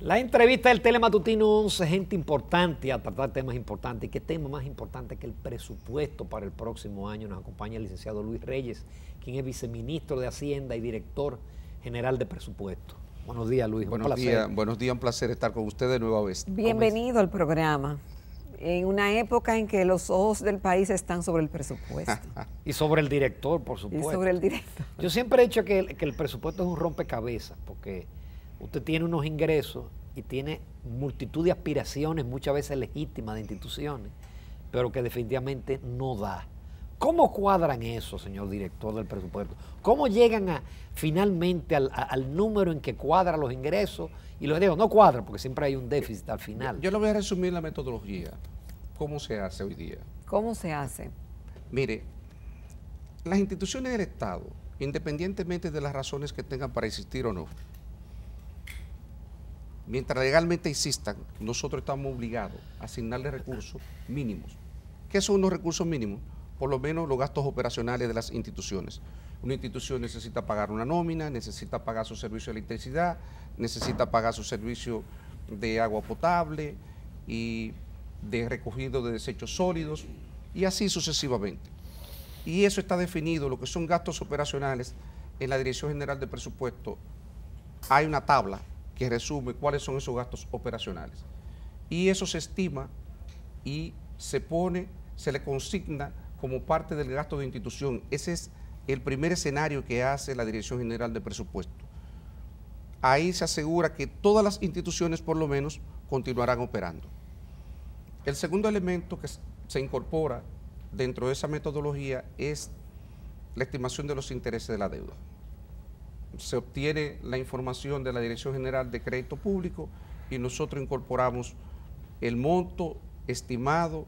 La entrevista del Telematutino 11, gente importante a tratar temas importantes. ¿Y qué tema más importante que el presupuesto para el próximo año? Nos acompaña el licenciado Luis Reyes, quien es viceministro de Hacienda y director general de presupuesto. Buenos días, Luis. Buenos días, un placer estar con usted de nueva vez. Bienvenido al programa, en una época en que los ojos del país están sobre el presupuesto. Y sobre el director, por supuesto. Y sobre el director. Yo siempre he dicho que el presupuesto es un rompecabezas, porque usted tiene unos ingresos y tiene multitud de aspiraciones, muchas veces legítimas de instituciones, pero que definitivamente no da. ¿Cómo cuadran eso, señor director del presupuesto? ¿Cómo llegan finalmente al número en que cuadran los ingresos? Y los digo, no cuadra porque siempre hay un déficit al final. Yo le voy a resumir la metodología. ¿Cómo se hace hoy día? ¿Cómo se hace? Mire, las instituciones del Estado, independientemente de las razones que tengan para existir o no, mientras legalmente existan, nosotros estamos obligados a asignarle recursos mínimos. ¿Qué son los recursos mínimos? Por lo menos los gastos operacionales de las instituciones. Una institución necesita pagar una nómina, necesita pagar su servicio de electricidad, necesita pagar su servicio de agua potable y de recogido de desechos sólidos, y así sucesivamente. Y eso está definido, lo que son gastos operacionales, en la Dirección General de Presupuesto. Hay una tabla que resume cuáles son esos gastos operacionales. Y eso se estima y se le consigna como parte del gasto de institución. Ese es el primer escenario que hace la Dirección General de Presupuesto. Ahí se asegura que todas las instituciones, por lo menos, continuarán operando. El segundo elemento que se incorpora dentro de esa metodología es la estimación de los intereses de la deuda. Se obtiene la información de la Dirección General de Crédito Público y nosotros incorporamos el monto estimado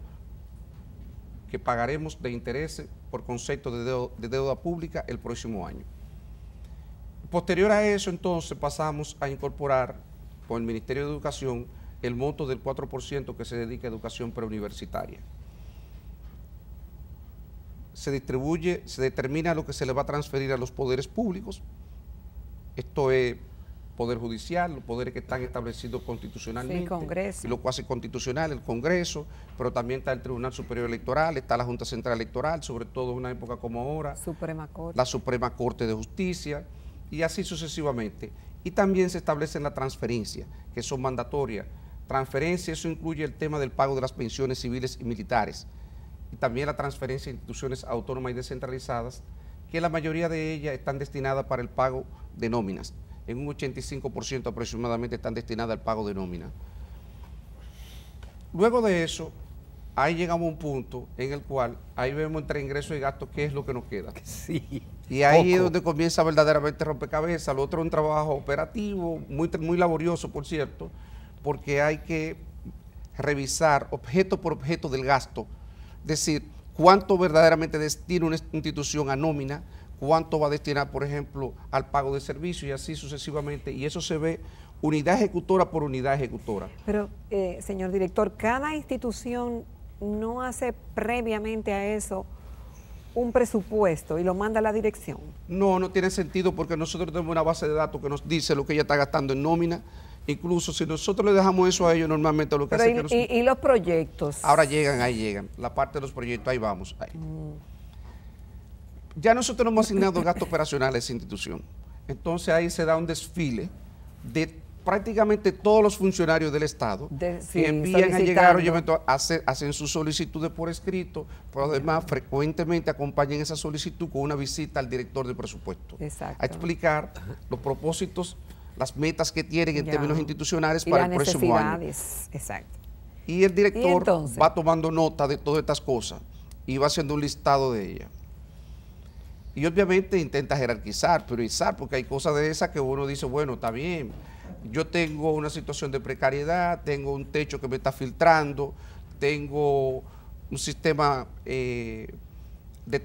que pagaremos de intereses por concepto de deuda pública el próximo año. Posterior a eso, entonces, pasamos a incorporar con el Ministerio de Educación el monto del 4% que se dedica a educación preuniversitaria. Se distribuye, se determina lo que se le va a transferir a los poderes públicos. Esto es Poder Judicial, los poderes que están establecidos constitucionalmente, sí, Congreso, y lo cuasi constitucional, el Congreso, pero también está el Tribunal Superior Electoral, está la Junta Central Electoral, sobre todo en una época como ahora, Suprema Corte, la Suprema Corte de Justicia, y así sucesivamente. Y también se establecen las transferencias, que son mandatorias. Transferencia, eso incluye el tema del pago de las pensiones civiles y militares, y también la transferencia de instituciones autónomas y descentralizadas, que la mayoría de ellas están destinadas para el pago de nóminas. En un 85% aproximadamente están destinadas al pago de nómina. Luego de eso, ahí llegamos a un punto en el cual ahí vemos entre ingresos y gastos qué es lo que nos queda. Sí, y ahí es donde comienza verdaderamente rompecabezas. Lo otro es un trabajo operativo, muy laborioso, por cierto, porque hay que revisar objeto por objeto del gasto, es decir, cuánto verdaderamente destina una institución a nómina, cuánto va a destinar, por ejemplo, al pago de servicios y así sucesivamente, y eso se ve unidad ejecutora por unidad ejecutora. Pero, señor director, cada institución no hace previamente a eso un presupuesto y lo manda a la dirección. No, no tiene sentido porque nosotros tenemos una base de datos que nos dice lo que ella está gastando en nómina. Incluso si nosotros le dejamos eso a ellos, normalmente lo que hace es que ¿Y los proyectos? Ahora llegan, ahí llegan. La parte de los proyectos, ahí vamos. Ahí. Ya nosotros no hemos asignado gastos operacionales a esa institución. Entonces ahí se da un desfile de prácticamente todos los funcionarios del Estado que envían a llegar, hacen sus solicitudes por escrito, pero además frecuentemente acompañan esa solicitud con una visita al director de presupuesto. Exacto. A explicar los propósitos, las metas que tienen en términos institucionales para el próximo año. Exacto. Y el director va tomando nota de todas estas cosas y va haciendo un listado de ellas. Y obviamente intenta jerarquizar, priorizar, porque hay cosas de esas que uno dice, bueno, está bien, yo tengo una situación de precariedad, tengo un techo que me está filtrando, tengo un sistema de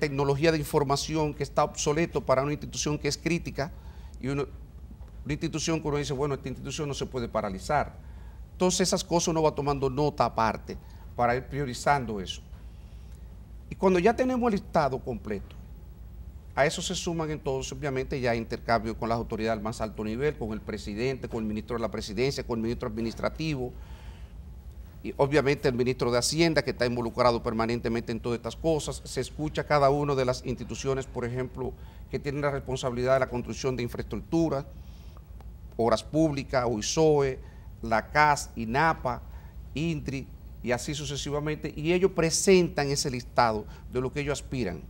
tecnología de información que está obsoleto para una institución que es crítica, y una institución que uno dice, bueno, esta institución no se puede paralizar. Entonces esas cosas uno va tomando nota aparte para ir priorizando eso. Y cuando ya tenemos el listado completo, A eso se suman entonces, obviamente, ya intercambio con las autoridades al más alto nivel, con el presidente, con el ministro de la presidencia, con el ministro administrativo, y obviamente el ministro de Hacienda, que está involucrado permanentemente en todas estas cosas. Se escucha a cada una de las instituciones, por ejemplo, que tienen la responsabilidad de la construcción de infraestructura, Obras Públicas, OISOE, la CAS, INAPA, INDRI, y así sucesivamente, y ellos presentan ese listado de lo que ellos aspiran.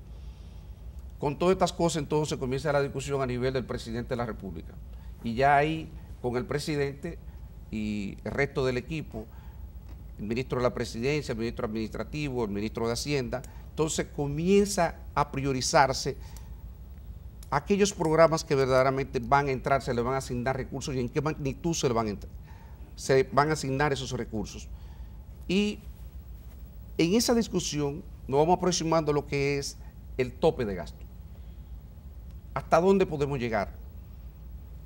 Con todas estas cosas, entonces, comienza la discusión a nivel del presidente de la República. Y ya ahí, con el presidente y el resto del equipo, el ministro de la Presidencia, el ministro administrativo, el ministro de Hacienda, entonces comienza a priorizarse aquellos programas que verdaderamente van a entrar, se le van a asignar recursos y en qué magnitud se van a asignar esos recursos. Y en esa discusión nos vamos aproximando a lo que es el tope de gasto. ¿Hasta dónde podemos llegar?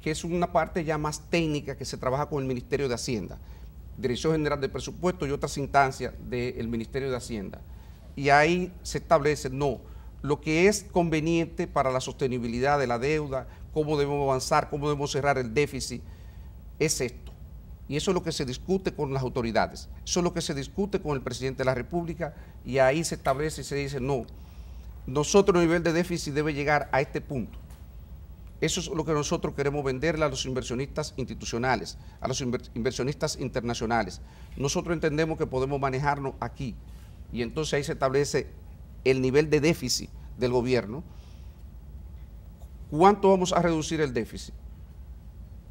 Que es una parte ya más técnica que se trabaja con el Ministerio de Hacienda, Dirección General de Presupuesto y otras instancias del Ministerio de Hacienda. Y ahí se establece, no, lo que es conveniente para la sostenibilidad de la deuda, cómo debemos avanzar, cómo debemos cerrar el déficit, es esto. Y eso es lo que se discute con las autoridades, eso es lo que se discute con el presidente de la República, y ahí se establece y se dice, no, nosotros el nivel de déficit debe llegar a este punto. Eso es lo que nosotros queremos venderle a los inversionistas institucionales, a los inversionistas internacionales. Nosotros entendemos que podemos manejarnos aquí, y entonces ahí se establece el nivel de déficit del gobierno. ¿Cuánto vamos a reducir el déficit?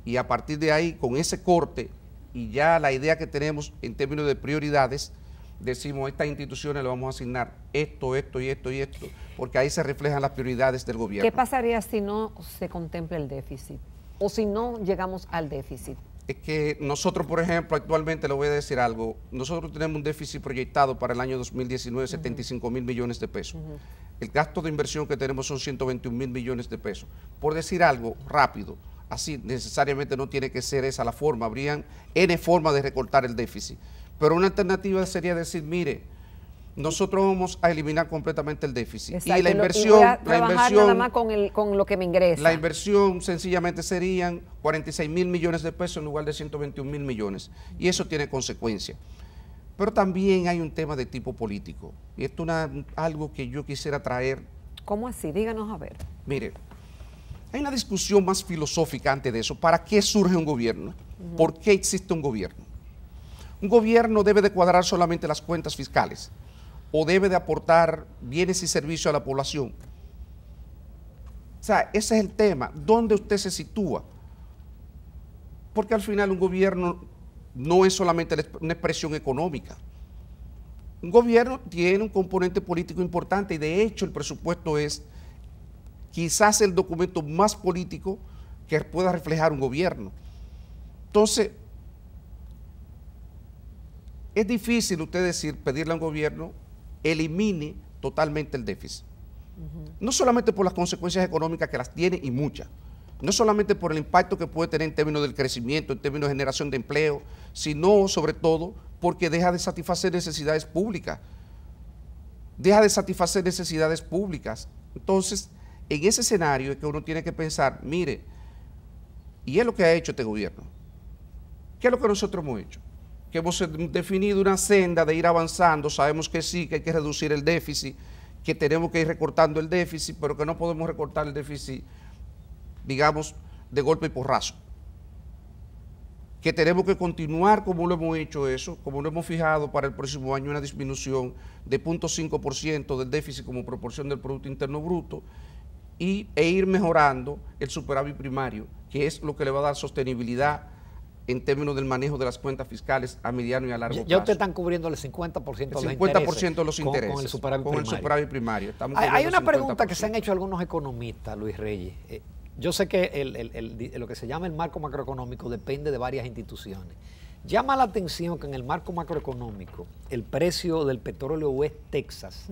Y a partir de ahí, con ese corte, y ya la idea que tenemos en términos de prioridades, decimos, a estas instituciones le vamos a asignar esto, esto y esto y esto, porque ahí se reflejan las prioridades del gobierno. ¿Qué pasaría si no se contempla el déficit? O si no llegamos al déficit. Es que nosotros, por ejemplo, actualmente le voy a decir algo, nosotros tenemos un déficit proyectado para el año 2019 de 75.000 millones de pesos. El gasto de inversión que tenemos son 121.000 millones de pesos. Por decir algo rápido, así necesariamente no tiene que ser esa la forma, habrían N formas de recortar el déficit. Pero una alternativa sería decir, mire, nosotros vamos a eliminar completamente el déficit. Exacto, y la inversión, y voy a trabajar nada más con lo que me ingresa. La inversión sencillamente serían 46.000 millones de pesos en lugar de 121.000 millones. Y eso tiene consecuencias. Pero también hay un tema de tipo político. Y esto es algo que yo quisiera traer. ¿Cómo así? Díganos a ver. Mire, hay una discusión más filosófica antes de eso. ¿Para qué surge un gobierno? ¿Por qué existe un gobierno? Un gobierno debe de cuadrar solamente las cuentas fiscales o debe de aportar bienes y servicios a la población. O sea, ese es el tema. ¿Dónde usted se sitúa? Porque al final un gobierno no es solamente una expresión económica. Un gobierno tiene un componente político importante y de hecho el presupuesto es quizás el documento más político que pueda reflejar un gobierno. Entonces, es difícil usted pedirle a un gobierno elimine totalmente el déficit. No solamente por las consecuencias económicas que las tiene y muchas, no solamente por el impacto que puede tener en términos del crecimiento, en términos de generación de empleo, sino sobre todo porque deja de satisfacer necesidades públicas. Entonces, en ese escenario es que uno tiene que pensar, mire, y es lo que ha hecho este gobierno. ¿Qué es lo que nosotros hemos hecho? Que hemos definido una senda de ir avanzando, sabemos que sí, que hay que reducir el déficit, que tenemos que ir recortando el déficit, pero que no podemos recortar el déficit, digamos, de golpe y porrazo. Que tenemos que continuar como lo hemos hecho eso, como lo hemos fijado para el próximo año, una disminución de 0.5% del déficit como proporción del Producto Interno Bruto e ir mejorando el superávit primario, que es lo que le va a dar sostenibilidad en términos del manejo de las cuentas fiscales a mediano y a largo plazo. Ya ustedes están cubriendo el 50% de los intereses. 50% de los intereses. Con el superávit primario. Hay una pregunta que se han hecho algunos economistas, Luis Reyes. Yo sé que lo que se llama el marco macroeconómico depende de varias instituciones. Llama la atención que en el marco macroeconómico el precio del petróleo West Texas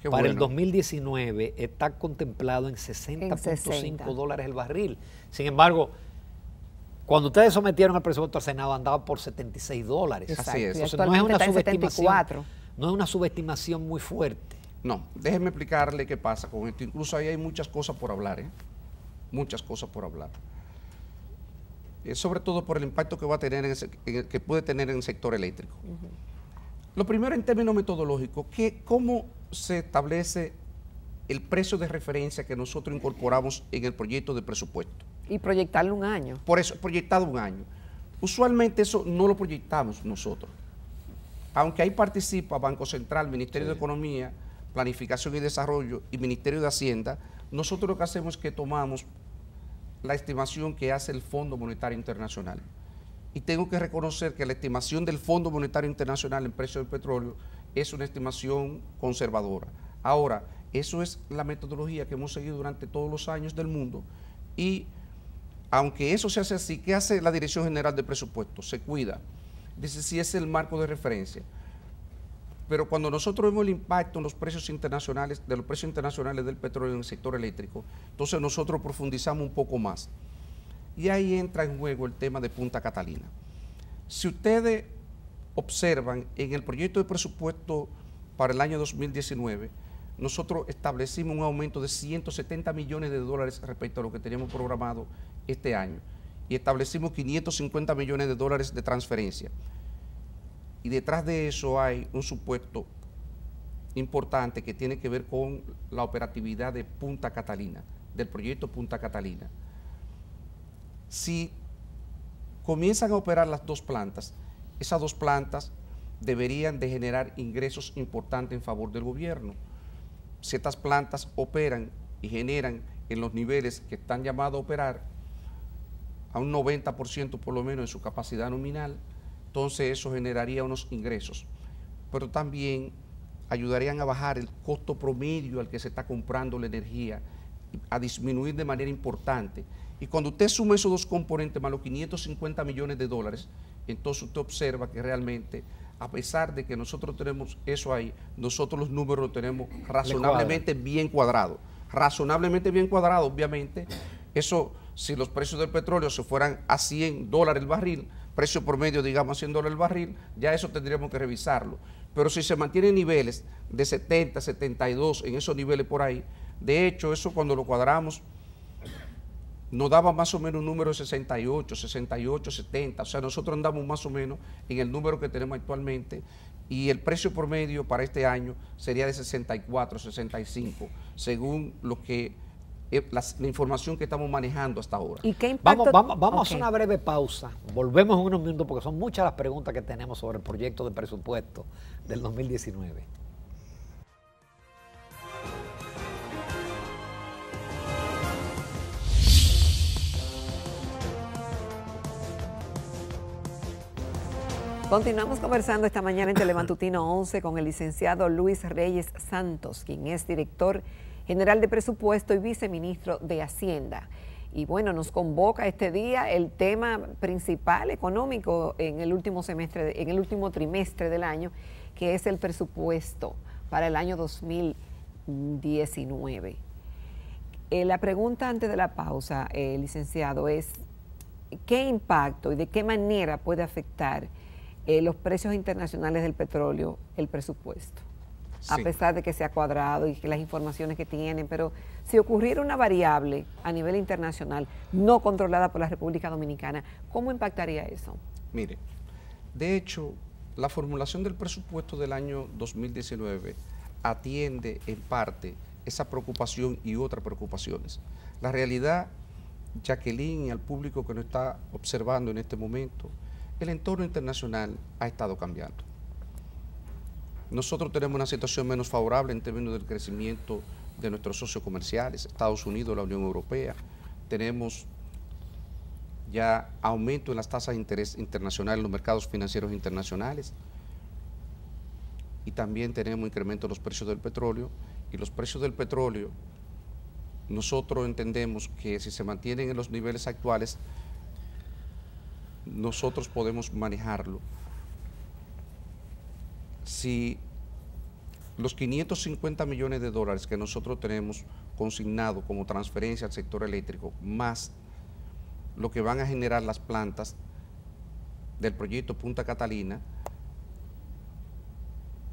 para el 2019 está contemplado en 60.5 dólares el barril. Sin embargo, cuando ustedes sometieron el presupuesto al Senado andaba por 76 dólares. Exacto. Así es. Entonces, no es una subestimación. No es una subestimación muy fuerte. No, déjeme explicarle qué pasa con esto. Incluso ahí hay muchas cosas por hablar, muchas cosas por hablar. Sobre todo por el impacto que va a tener que puede tener en el sector eléctrico. Lo primero, en términos metodológicos, ¿cómo se establece el precio de referencia que nosotros incorporamos en el proyecto de presupuesto? Y proyectarlo un año. Por eso, proyectado un año. Usualmente eso no lo proyectamos nosotros. Aunque ahí participa Banco Central, Ministerio de Economía, Planificación y Desarrollo y Ministerio de Hacienda, nosotros lo que hacemos es que tomamos la estimación que hace el Fondo Monetario Internacional. Y tengo que reconocer que la estimación del Fondo Monetario Internacional en precio del petróleo es una estimación conservadora. Ahora, eso es la metodología que hemos seguido durante todos los años del mundo y aunque eso se hace así, ¿qué hace la Dirección General de Presupuesto? Se cuida. Dice si es el marco de referencia. Pero cuando nosotros vemos el impacto en los precios internacionales, de los precios internacionales del petróleo en el sector eléctrico, entonces nosotros profundizamos un poco más. Y ahí entra en juego el tema de Punta Catalina. Si ustedes observan, en el proyecto de presupuesto para el año 2019, nosotros establecimos un aumento de 170 millones de dólares respecto a lo que teníamos programado este año. Y establecimos 550 millones de dólares de transferencia. Y detrás de eso hay un supuesto importante que tiene que ver con la operatividad de Punta Catalina, del proyecto Punta Catalina. Si comienzan a operar las dos plantas, esas dos plantas deberían de generar ingresos importantes en favor del gobierno. Si estas plantas operan y generan en los niveles que están llamados a operar, a un 90% por lo menos de su capacidad nominal, entonces eso generaría unos ingresos, pero también ayudarían a bajar el costo promedio al que se está comprando la energía, a disminuir de manera importante. Y cuando usted suma esos dos componentes más los 550 millones de dólares, entonces usted observa que realmente, a pesar de que nosotros tenemos eso ahí, nosotros los números los tenemos razonablemente bien cuadrados. Razonablemente bien cuadrados, obviamente, eso, si los precios del petróleo se fueran a $100 el barril, precio promedio, digamos, $100 el barril, ya eso tendríamos que revisarlo. Pero si se mantienen niveles de 70, 72, en esos niveles por ahí, de hecho, eso cuando lo cuadramos, nos daba más o menos un número de 68, 70. O sea, nosotros andamos más o menos en el número que tenemos actualmente y el precio promedio para este año sería de 64, 65, según lo que la información que estamos manejando hasta ahora. ¿Y qué impacto? Vamos a hacer una breve pausa. Volvemos en unos minutos porque son muchas las preguntas que tenemos sobre el proyecto de presupuesto del 2019. Continuamos conversando esta mañana en Telematutino 11 con el licenciado Luis Reyes Santos, quien es director general de presupuesto y viceministro de Hacienda. Y bueno, nos convoca este día el tema principal económico en el último semestre, en el último trimestre del año, que es el presupuesto para el año 2019. La pregunta antes de la pausa, licenciado, es ¿qué impacto y de qué manera puede afectar los precios internacionales del petróleo el presupuesto? Sí. A pesar de que sea cuadrado y que las informaciones que tienen, pero si ocurriera una variable a nivel internacional no controlada por la República Dominicana, ¿cómo impactaría eso? Mire, de hecho, la formulación del presupuesto del año 2019 atiende en parte esa preocupación y otras preocupaciones. La realidad, Jacqueline, y al público que nos está observando en este momento, el entorno internacional ha estado cambiando. Nosotros tenemos una situación menos favorable en términos del crecimiento de nuestros socios comerciales, Estados Unidos, la Unión Europea. Tenemos ya aumento en las tasas de interés internacionales en los mercados financieros internacionales y también tenemos incremento en los precios del petróleo. Y los precios del petróleo, nosotros entendemos que si se mantienen en los niveles actuales, nosotros podemos manejarlo. Si los 550 millones de dólares que nosotros tenemos consignado como transferencia al sector eléctrico, más lo que van a generar las plantas del proyecto Punta Catalina,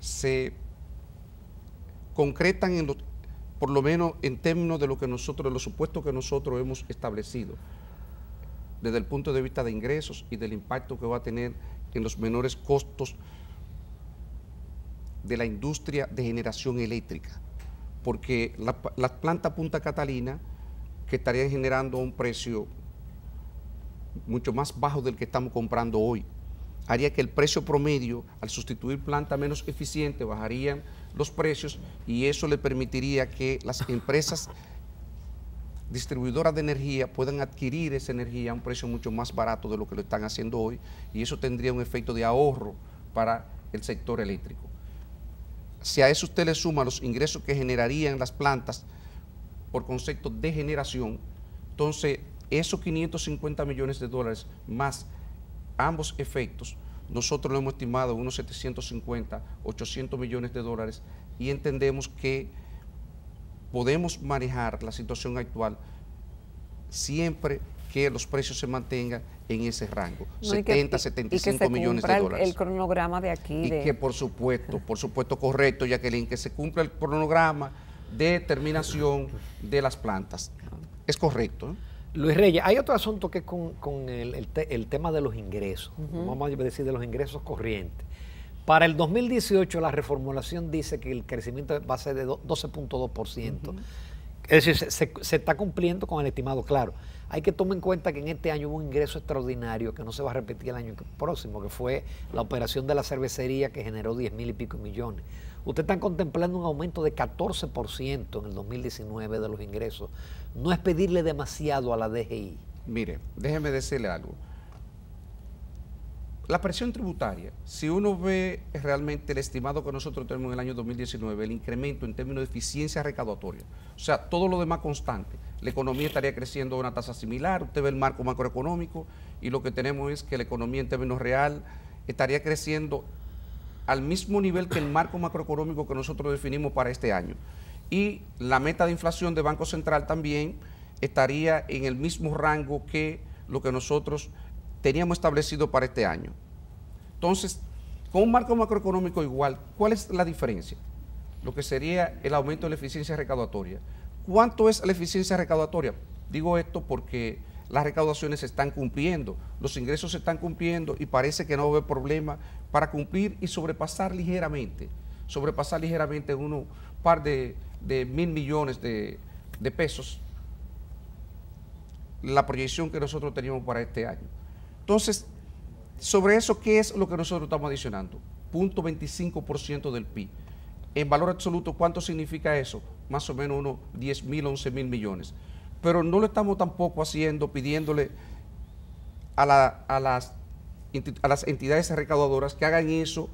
se concretan por lo menos en términos de lo que nosotros, de los supuestos que nosotros hemos establecido, desde el punto de vista de ingresos y del impacto que va a tener en los menores costos de la industria de generación eléctrica, porque la planta Punta Catalina, que estarían generando un precio mucho más bajo del que estamos comprando hoy, haría que el precio promedio, al sustituir planta menos eficiente, bajarían los precios y eso le permitiría que las empresas distribuidoras de energía puedan adquirir esa energía a un precio mucho más barato de lo que lo están haciendo hoy, y eso tendría un efecto de ahorro para el sector eléctrico. Si a eso usted le suma los ingresos que generarían las plantas por concepto de generación, entonces esos 550 millones de dólares más ambos efectos, nosotros lo hemos estimado en unos 750, 800 millones de dólares, y entendemos que podemos manejar la situación actual siempre que los precios se mantengan en ese rango, no, 70, 75 millones de dólares. El cronograma de aquí. Y que por supuesto, correcto, Jacqueline, que se cumpla el cronograma de terminación de las plantas. Es correcto, ¿eh? Luis Reyes, hay otro asunto que es con el tema de los ingresos, vamos a decir de los ingresos corrientes. Para el 2018 la reformulación dice que el crecimiento va a ser de 12.2%. Es decir, se está cumpliendo con el estimado, claro. Hay que tomar en cuenta que en este año hubo un ingreso extraordinario que no se va a repetir el año próximo, que fue la operación de la cervecería que generó 10,000 y pico millones. Ustedes están contemplando un aumento de 14% en el 2019 de los ingresos. No es pedirle demasiado a la DGI. Mire, déjeme decirle algo. La presión tributaria, si uno ve realmente el estimado que nosotros tenemos en el año 2019, el incremento en términos de eficiencia recaudatoria, o sea, todo lo demás constante, la economía estaría creciendo a una tasa similar, usted ve el marco macroeconómico y lo que tenemos es que la economía en términos real estaría creciendo al mismo nivel que el marco macroeconómico que nosotros definimos para este año. Y la meta de inflación de Banco Central también estaría en el mismo rango que lo que nosotros teníamos establecido para este año. Entonces, con un marco macroeconómico igual, ¿cuál es la diferencia? Lo que sería el aumento de la eficiencia recaudatoria. ¿Cuánto es la eficiencia recaudatoria? Digo esto porque las recaudaciones se están cumpliendo, los ingresos se están cumpliendo y parece que no va a haber problema para cumplir y sobrepasar ligeramente un par de 1.000 millones de pesos la proyección que nosotros teníamos para este año. Entonces, sobre eso, ¿qué es lo que nosotros estamos adicionando? 0.25% del PIB. En valor absoluto, ¿cuánto significa eso? Más o menos unos 10,000, 11,000 millones. Pero no lo estamos tampoco haciendo, pidiéndole a las entidades recaudadoras que hagan eso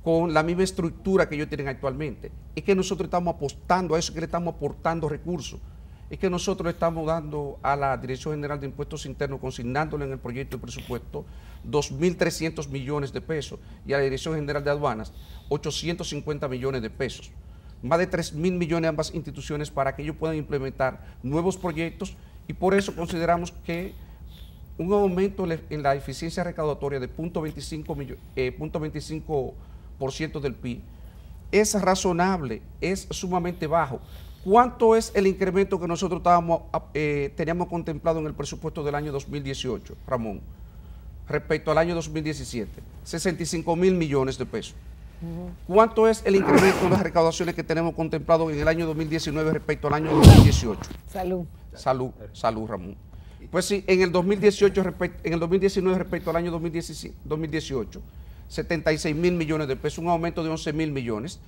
con la misma estructura que ellos tienen actualmente. Es que nosotros estamos apostando a eso, que le estamos aportando recursos. Es que nosotros estamos dando a la Dirección General de Impuestos Internos, consignándole en el proyecto de presupuesto 2.300 millones de pesos y a la Dirección General de Aduanas 850 millones de pesos. Más de 3.000 millones ambas instituciones para que ellos puedan implementar nuevos proyectos, y por eso consideramos que un aumento en la eficiencia recaudatoria de 0.25% del PIB es razonable, es sumamente bajo. ¿Cuánto es el incremento que nosotros teníamos contemplado en el presupuesto del año 2018, Ramón, respecto al año 2017? 65,000 millones de pesos. ¿Cuánto es el incremento de las recaudaciones que tenemos contemplado en el año 2019 respecto al año 2018? Salud, Ramón. Pues sí, en el 2019 respecto al año 2018, 76,000 millones de pesos, un aumento de 11,000 millones.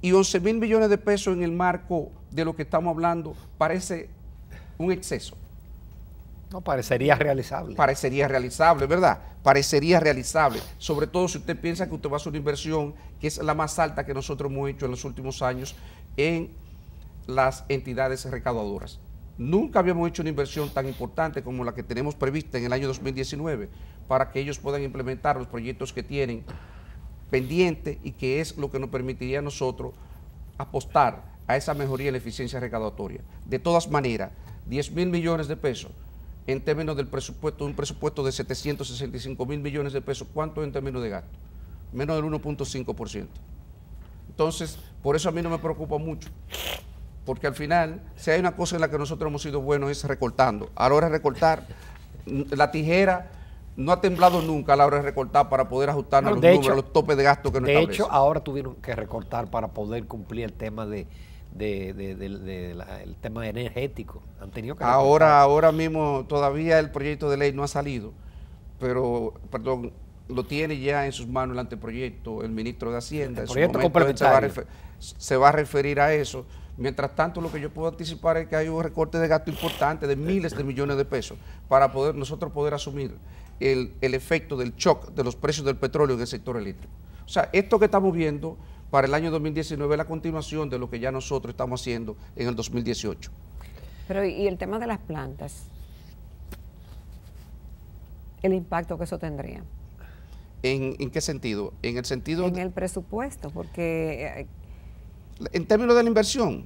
Y 11,000 millones de pesos en el marco de lo que estamos hablando parece un exceso. No, parecería realizable. Parecería realizable, ¿verdad? Parecería realizable, sobre todo si usted piensa que usted va a hacer una inversión que es la más alta que nosotros hemos hecho en los últimos años en las entidades recaudadoras. Nunca habíamos hecho una inversión tan importante como la que tenemos prevista en el año 2019 para que ellos puedan implementar los proyectos que tienen pendiente y que es lo que nos permitiría a nosotros apostar a esa mejoría en la eficiencia recaudatoria. De todas maneras, 10,000 millones de pesos en términos del presupuesto, un presupuesto de 765,000 millones de pesos, ¿cuánto en términos de gasto? Menos del 1.5%. Entonces, Por eso a mí no me preocupa mucho. Porque al final, si hay una cosa en la que nosotros hemos sido buenos es recortando. A la hora de recortar, la tijera no ha temblado nunca a la hora de recortar para poder ajustarnos a los números, a los topes de gasto que nos establece. establece. De hecho, ahora tuvieron que recortar para poder cumplir el tema el tema energético. Han tenido que recortar. Ahora mismo todavía el proyecto de ley no ha salido, pero, perdón, lo tiene ya en sus manos el anteproyecto, el ministro de Hacienda. El proyecto en su momento complementario. se va a referir a eso. Mientras tanto, lo que yo puedo anticipar es que hay un recorte de gasto importante de miles de millones de pesos para nosotros poder asumir el efecto del shock de los precios del petróleo en el sector eléctrico. O sea, esto que estamos viendo para el año 2019 es la continuación de lo que ya nosotros estamos haciendo en el 2018. Pero, ¿y el tema de las plantas? ¿El impacto que eso tendría? ¿En qué sentido? En el sentido... En el presupuesto, porque... en términos de la inversión.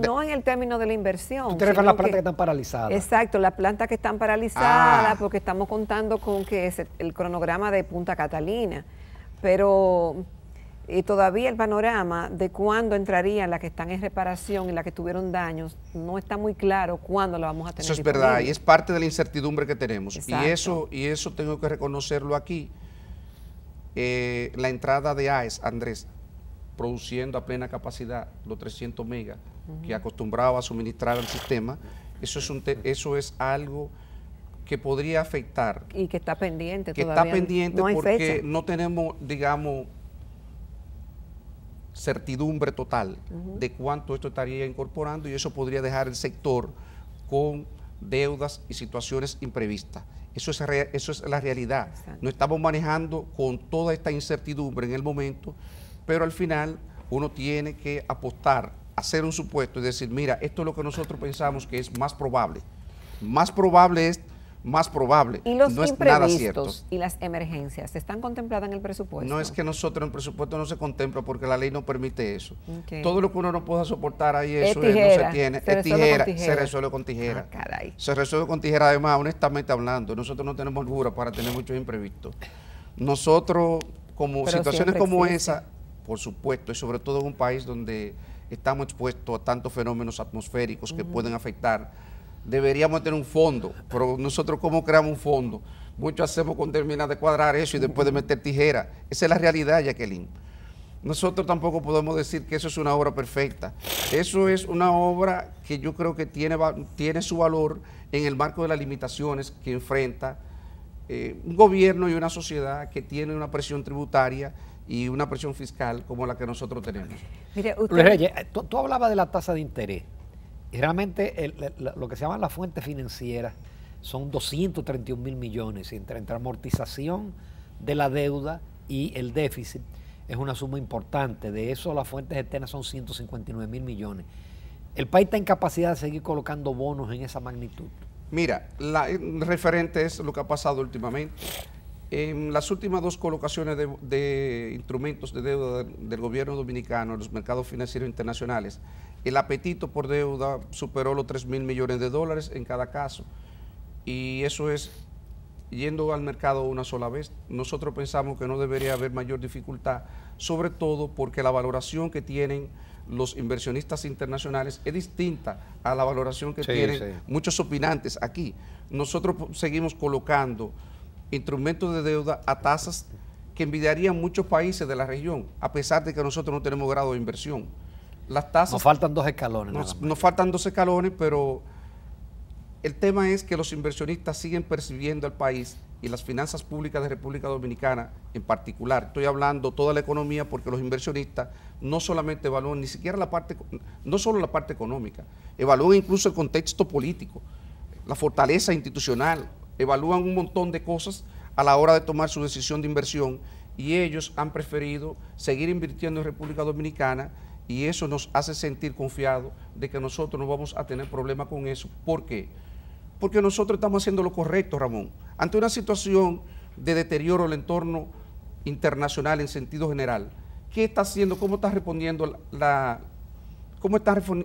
No en el término de la inversión. ¿Tú te refieres a las plantas que están paralizadas? Exacto, las plantas que están paralizadas, porque estamos contando con que es el cronograma de Punta Catalina, pero todavía el panorama de cuándo entrarían las que están en reparación y las que tuvieron daños, no está muy claro cuándo la vamos a tener. Eso es verdad, y es parte de la incertidumbre que tenemos. Y eso tengo que reconocerlo aquí. La entrada de AES, Andrés, produciendo a plena capacidad los 300 megas que acostumbraba a suministrar al sistema, eso es algo que podría afectar. Y que está pendiente que todavía. Está pendiente no hay porque fecha. no tenemos, digamos, certidumbre total de cuánto esto estaría incorporando, y eso podría dejar el sector con deudas y situaciones imprevistas. Eso es la realidad. Exacto. No estamos manejando con toda esta incertidumbre en el momento, pero al final uno tiene que apostar, hacer un supuesto y decir, mira, esto es lo que nosotros pensamos que es más probable. Más probable es más probable. ¿Y los no es nada cierto. imprevistos y las emergencias están contempladas en el presupuesto? No es que nosotros en el presupuesto no se contempla porque la ley no permite eso. Okay. Todo lo que uno no pueda soportar ahí, eso no se tiene. Se resuelve con tijera. Ah, caray. Se resuelve con tijera. Además, honestamente hablando, nosotros no tenemos holgura para tener muchos imprevistos. Nosotros, como situaciones como esa, por supuesto, y sobre todo en un país donde estamos expuestos a tantos fenómenos atmosféricos que pueden afectar, deberíamos tener un fondo, pero nosotros ¿cómo creamos un fondo? Mucho hacemos con terminar de cuadrar eso y después de meter tijera. Esa es la realidad, Jacqueline. Nosotros tampoco podemos decir que eso es una obra perfecta. Eso es una obra que yo creo que tiene su valor en el marco de las limitaciones que enfrenta un gobierno y una sociedad que tiene una presión tributaria y una presión fiscal como la que nosotros tenemos. Mire, Luis Reyes, tú hablabas de la tasa de interés. Y realmente lo que se llama la fuente financiera son 231.000 millones entre amortización de la deuda y el déficit. Es una suma importante. De eso las fuentes externas son 159.000 millones. ¿El país está en capacidad de seguir colocando bonos en esa magnitud? Mira, el referente es lo que ha pasado últimamente. En las últimas dos colocaciones de instrumentos de deuda del gobierno dominicano en los mercados financieros internacionales, el apetito por deuda superó los 3.000 millones de dólares en cada caso. Y eso es yendo al mercado una sola vez. Nosotros pensamos que no debería haber mayor dificultad, sobre todo porque la valoración que tienen los inversionistas internacionales es distinta a la valoración que tienen muchos opinantes aquí. Nosotros seguimos colocando instrumentos de deuda a tasas que envidiarían muchos países de la región, a pesar de que nosotros no tenemos grado de inversión. Las tasas, nos faltan 2 escalones. Nos faltan 2 escalones, pero el tema es que los inversionistas siguen percibiendo al país y las finanzas públicas de República Dominicana en particular. Estoy hablando toda la economía porque los inversionistas no solamente evalúan ni siquiera no solo la parte económica, evalúan incluso el contexto político, la fortaleza institucional, evalúan un montón de cosas a la hora de tomar su decisión de inversión, y ellos han preferido seguir invirtiendo en República Dominicana, y eso nos hace sentir confiados de que nosotros no vamos a tener problema con eso. ¿Por qué? Porque nosotros estamos haciendo lo correcto, Ramón. Ante una situación de deterioro del entorno internacional en sentido general, ¿qué está haciendo? ¿Cómo está respondiendo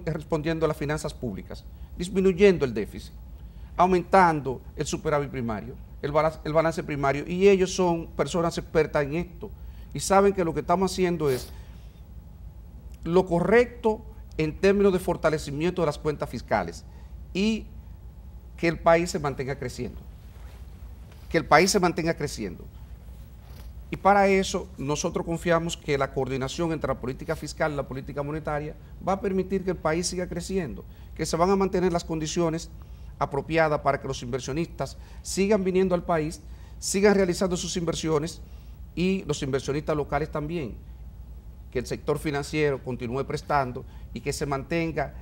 respondiendo las finanzas públicas? Disminuyendo el déficit, aumentando el superávit primario, el balance primario, y ellos son personas expertas en esto y saben que lo que estamos haciendo es lo correcto en términos de fortalecimiento de las cuentas fiscales y que el país se mantenga creciendo. Que el país se mantenga creciendo. Y para eso nosotros confiamos que la coordinación entre la política fiscal y la política monetaria va a permitir que el país siga creciendo, que se van a mantener las condiciones apropiadas para que los inversionistas sigan viniendo al país, sigan realizando sus inversiones y los inversionistas locales también, que el sector financiero continúe prestando y que se mantenga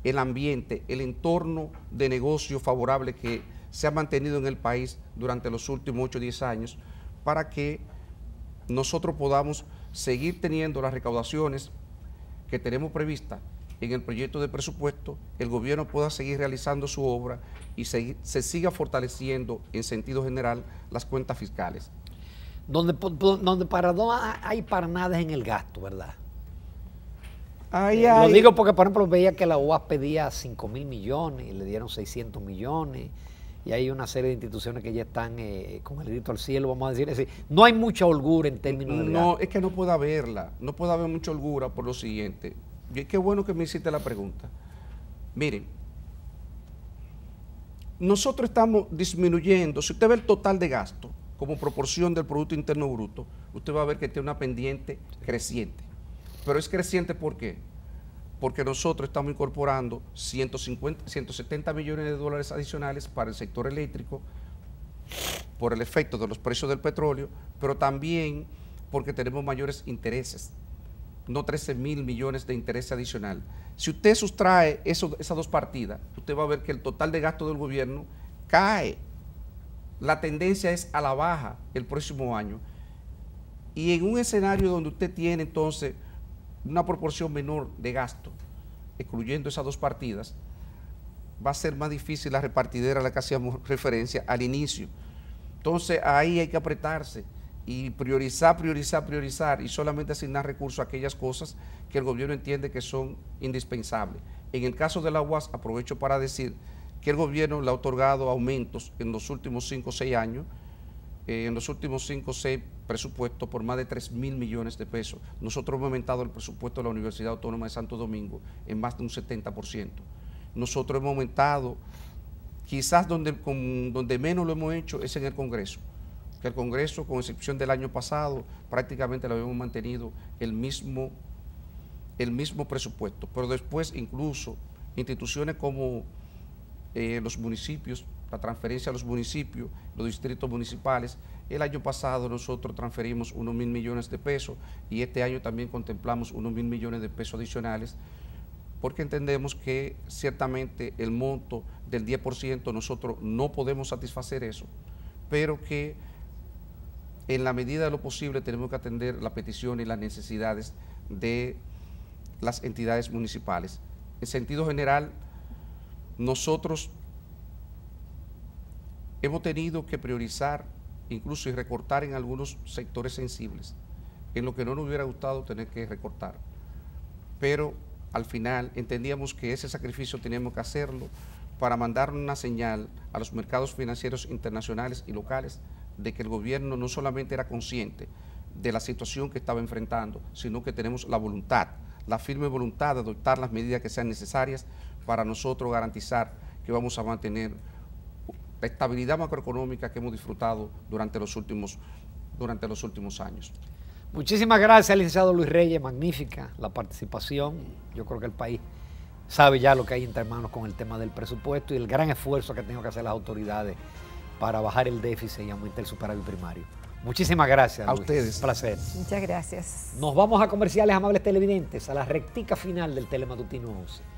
el ambiente, el entorno de negocio favorable que se ha mantenido en el país durante los últimos 8 o 10 años para que nosotros podamos seguir teniendo las recaudaciones que tenemos previstas en el proyecto de presupuesto, el gobierno pueda seguir realizando su obra y se siga fortaleciendo en sentido general las cuentas fiscales. Donde hay parnadas en el gasto, ¿verdad? Lo digo porque, por ejemplo, veía que la UAS pedía 5.000 millones y le dieron 600 millones. Y hay una serie de instituciones que ya están con el grito al cielo, vamos a decir así. No hay mucha holgura en términos de gasto. No, es que no puede haberla. No puede haber mucha holgura por lo siguiente. Y qué bueno que me hiciste la pregunta. Miren, nosotros estamos disminuyendo, si usted ve el total de gasto como proporción del Producto Interno Bruto, usted va a ver que tiene una pendiente creciente. Pero es creciente ¿por qué? Porque nosotros estamos incorporando 170 millones de dólares adicionales para el sector eléctrico por el efecto de los precios del petróleo, pero también porque tenemos mayores intereses, no 13.000 millones de interés adicional. Si usted sustrae esas dos partidas, usted va a ver que el total de gasto del gobierno cae. La tendencia es a la baja el próximo año. Y en un escenario donde usted tiene entonces una proporción menor de gasto, excluyendo esas dos partidas, va a ser más difícil la repartidera a la que hacíamos referencia al inicio. Entonces ahí hay que apretarse y priorizar y solamente asignar recursos a aquellas cosas que el gobierno entiende que son indispensables. En el caso de la UAS, aprovecho para decir que el gobierno le ha otorgado aumentos en los últimos 5 o 6 años, en los últimos 5 o 6 presupuestos por más de 3.000 millones de pesos. Nosotros hemos aumentado el presupuesto de la Universidad Autónoma de Santo Domingo en más de un 70%. Nosotros hemos aumentado, quizás donde menos lo hemos hecho es en el Congreso, que el Congreso, con excepción del año pasado, prácticamente lo habíamos mantenido el mismo presupuesto. Pero después incluso instituciones como los municipios, la transferencia a los municipios, los distritos municipales. El año pasado nosotros transferimos unos 1.000 millones de pesos y este año también contemplamos unos 1.000 millones de pesos adicionales porque entendemos que ciertamente el monto del 10% nosotros no podemos satisfacer eso, pero que en la medida de lo posible tenemos que atender la petición y las necesidades de las entidades municipales. En sentido general, nosotros hemos tenido que priorizar incluso y recortar en algunos sectores sensibles, en lo que no nos hubiera gustado tener que recortar. Pero al final entendíamos que ese sacrificio teníamos que hacerlo para mandar una señal a los mercados financieros internacionales y locales de que el gobierno no solamente era consciente de la situación que estaba enfrentando, sino que tenemos la voluntad, la firme voluntad de adoptar las medidas que sean necesarias para nosotros garantizar que vamos a mantener la estabilidad macroeconómica que hemos disfrutado durante los últimos años. Muchísimas gracias, licenciado Luis Reyes, magnífica la participación. Yo creo que el país sabe ya lo que hay entre manos con el tema del presupuesto y el gran esfuerzo que han tenido que hacer las autoridades para bajar el déficit y aumentar el superávit primario. Muchísimas gracias, a Luis. ustedes. Un placer. Muchas gracias. Nos vamos a comerciales, amables televidentes, a la rectica final del Telematutino 11.